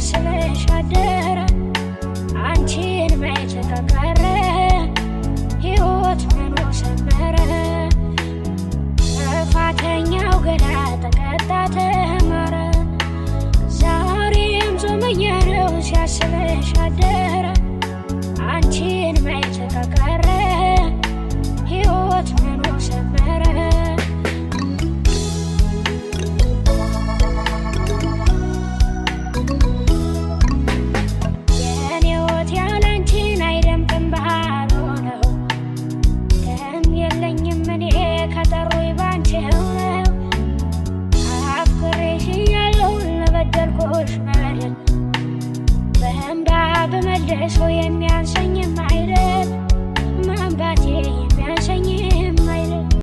ሲያስብሽ አደረ አንቺን ማየት ከቀረ ሕይወት ምኑ ሰመረ ጥፋተኛው ገላ ተቀጣ ተማረ ዛሬም ጾመኛ ነው ሲያስብሽ አደረ አንቺን ማየት ከቀረ